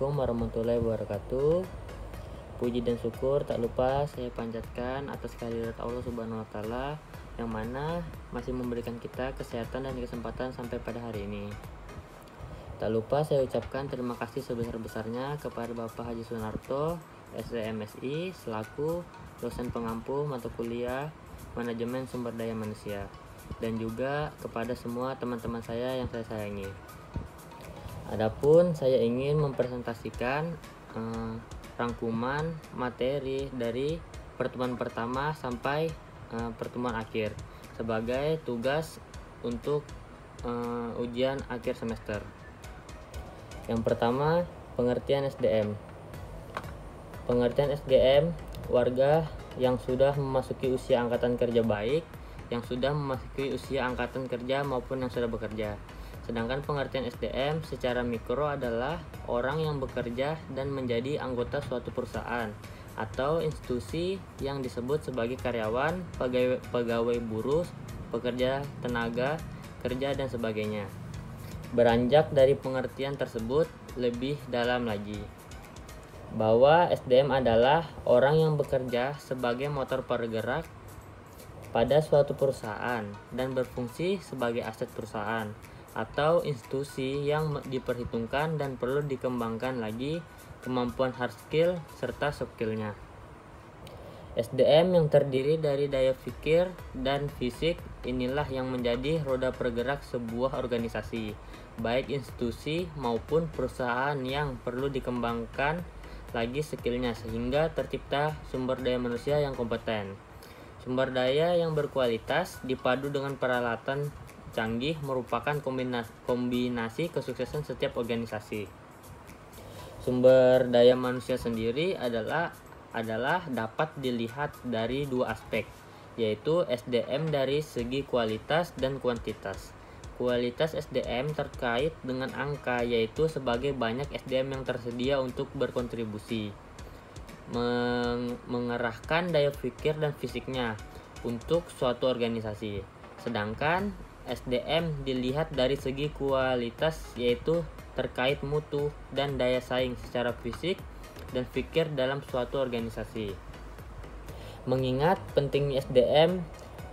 Assalamualaikum warahmatullahi wabarakatuh. Puji dan syukur tak lupa saya panjatkan atas kehadirat Allah Subhanahu wa taala yang mana masih memberikan kita kesehatan dan kesempatan sampai pada hari ini. Tak lupa saya ucapkan terima kasih sebesar-besarnya kepada Bapak Haji Sunarto, SDMSI, selaku dosen pengampu mata kuliah Manajemen Sumber Daya Manusia, dan juga kepada semua teman-teman saya yang saya sayangi. Adapun saya ingin mempresentasikan rangkuman materi dari pertemuan pertama sampai pertemuan akhir sebagai tugas untuk ujian akhir semester. Yang pertama, pengertian SDM. Pengertian SDM, warga yang sudah memasuki usia angkatan kerja baik, yang sudah memasuki usia angkatan kerja maupun yang sudah bekerja. Sedangkan pengertian SDM secara mikro adalah orang yang bekerja dan menjadi anggota suatu perusahaan atau institusi yang disebut sebagai karyawan, pegawai buruh, pekerja tenaga kerja, dan sebagainya. Beranjak dari pengertian tersebut lebih dalam lagi, bahwa SDM adalah orang yang bekerja sebagai motor pergerak pada suatu perusahaan dan berfungsi sebagai aset perusahaan atau institusi yang diperhitungkan dan perlu dikembangkan lagi kemampuan hard skill serta soft skillnya. SDM yang terdiri dari daya pikir dan fisik inilah yang menjadi roda pergerak sebuah organisasi, baik institusi maupun perusahaan, yang perlu dikembangkan lagi skillnya sehingga tercipta sumber daya manusia yang kompeten. Sumber daya yang berkualitas dipadu dengan peralatan canggih merupakan kombinasi kesuksesan setiap organisasi. Sumber daya manusia sendiri adalah dapat dilihat dari dua aspek, yaitu SDM dari segi kualitas dan kuantitas. Kualitas SDM terkait dengan angka, yaitu sebagai banyak SDM yang tersedia untuk berkontribusi, mengerahkan daya pikir dan fisiknya untuk suatu organisasi. Sedangkan SDM dilihat dari segi kualitas, yaitu terkait mutu dan daya saing secara fisik dan pikir dalam suatu organisasi. Mengingat pentingnya SDM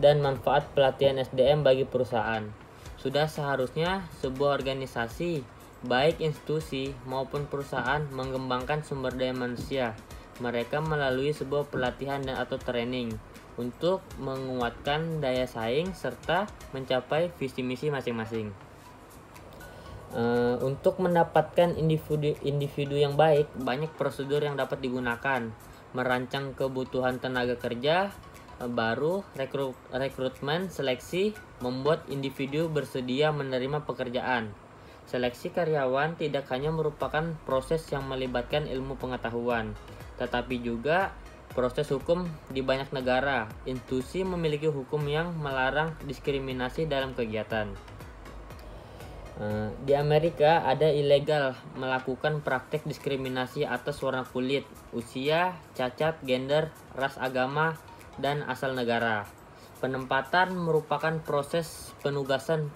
dan manfaat pelatihan SDM bagi perusahaan, sudah seharusnya sebuah organisasi, baik institusi maupun perusahaan, mengembangkan sumber daya manusia mereka melalui sebuah pelatihan dan atau training untuk menguatkan daya saing serta mencapai visi misi masing-masing. Untuk mendapatkan individu yang baik, banyak prosedur yang dapat digunakan. Merancang kebutuhan tenaga kerja baru, rekrutmen, seleksi, membuat individu bersedia menerima pekerjaan. Seleksi karyawan tidak hanya merupakan proses yang melibatkan ilmu pengetahuan, tetapi juga proses hukum. Di banyak negara, institusi memiliki hukum yang melarang diskriminasi dalam kegiatan. Di Amerika ada ilegal melakukan praktek diskriminasi atas warna kulit, usia, cacat, gender, ras, agama, dan asal negara. Penempatan merupakan proses penugasan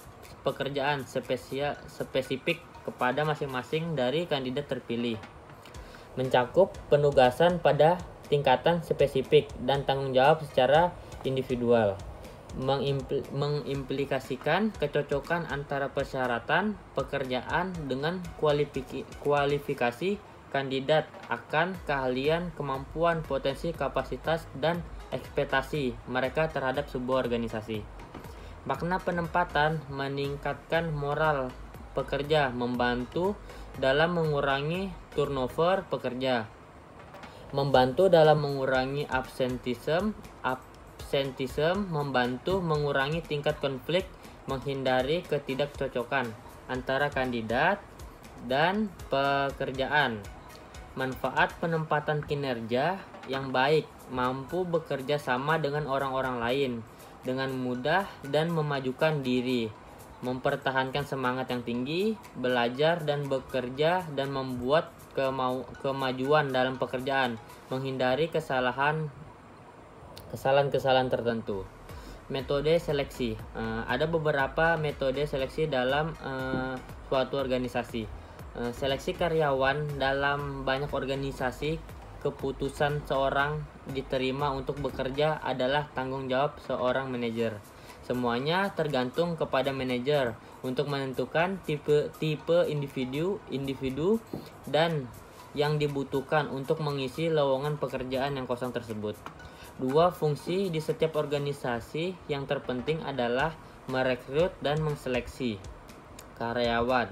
pekerjaan spesifik kepada masing-masing dari kandidat terpilih, mencakup penugasan pada tingkatan spesifik dan tanggung jawab secara individual, mengimplikasikan kecocokan antara persyaratan pekerjaan dengan kualifikasi kandidat akan keahlian, kemampuan, potensi, kapasitas, dan ekspektasi mereka terhadap sebuah organisasi. Makna penempatan meningkatkan moral pekerja, membantu dalam mengurangi turnover pekerja, membantu dalam mengurangi absentisme, membantu mengurangi tingkat konflik, menghindari ketidakcocokan antara kandidat dan pekerjaan. Manfaat penempatan kinerja yang baik, mampu bekerja sama dengan orang-orang lain dengan mudah dan memajukan diri, mempertahankan semangat yang tinggi, belajar dan bekerja, dan membuat kemajuan dalam pekerjaan, menghindari kesalahan tertentu. Metode seleksi. Ada beberapa metode seleksi dalam suatu organisasi. Seleksi karyawan dalam banyak organisasi, keputusan seorang diterima untuk bekerja adalah tanggung jawab seorang manajer. Semuanya tergantung kepada manajer untuk menentukan tipe individu dan yang dibutuhkan untuk mengisi lowongan pekerjaan yang kosong tersebut. Dua fungsi di setiap organisasi yang terpenting adalah merekrut dan menseleksi karyawan.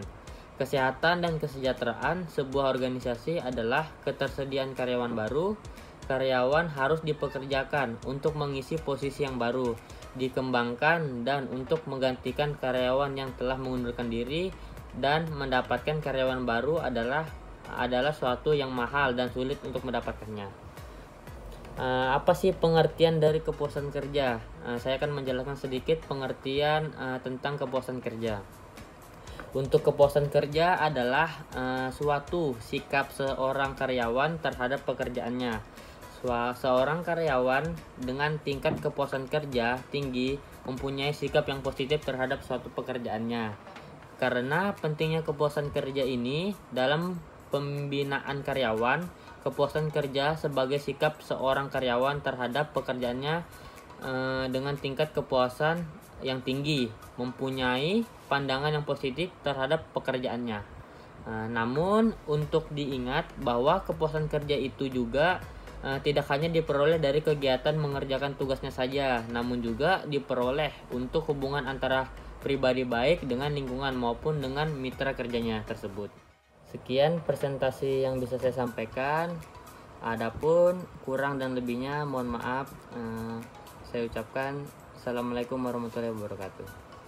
Kesehatan dan kesejahteraan sebuah organisasi adalah ketersediaan karyawan baru. Karyawan harus dipekerjakan untuk mengisi posisi yang baru, dikembangkan, dan untuk menggantikan karyawan yang telah mengundurkan diri, dan mendapatkan karyawan baru adalah suatu yang mahal dan sulit untuk mendapatkannya. Apa sih pengertian dari kepuasan kerja? Saya akan menjelaskan sedikit pengertian tentang kepuasan kerja. Untuk kepuasan kerja adalah suatu sikap seorang karyawan terhadap pekerjaannya. Seorang karyawan dengan tingkat kepuasan kerja tinggi mempunyai sikap yang positif terhadap suatu pekerjaannya. Karena pentingnya kepuasan kerja ini dalam pembinaan karyawan, kepuasan kerja sebagai sikap seorang karyawan terhadap pekerjaannya dengan tingkat kepuasan yang tinggi, mempunyai pandangan yang positif terhadap pekerjaannya. Namun untuk diingat bahwa kepuasan kerja itu juga tidak hanya diperoleh dari kegiatan mengerjakan tugasnya saja, namun juga diperoleh untuk hubungan antara pribadi baik dengan lingkungan maupun dengan mitra kerjanya tersebut. Sekian presentasi yang bisa saya sampaikan. Adapun kurang dan lebihnya mohon maaf. Saya ucapkan Assalamualaikum warahmatullahi wabarakatuh.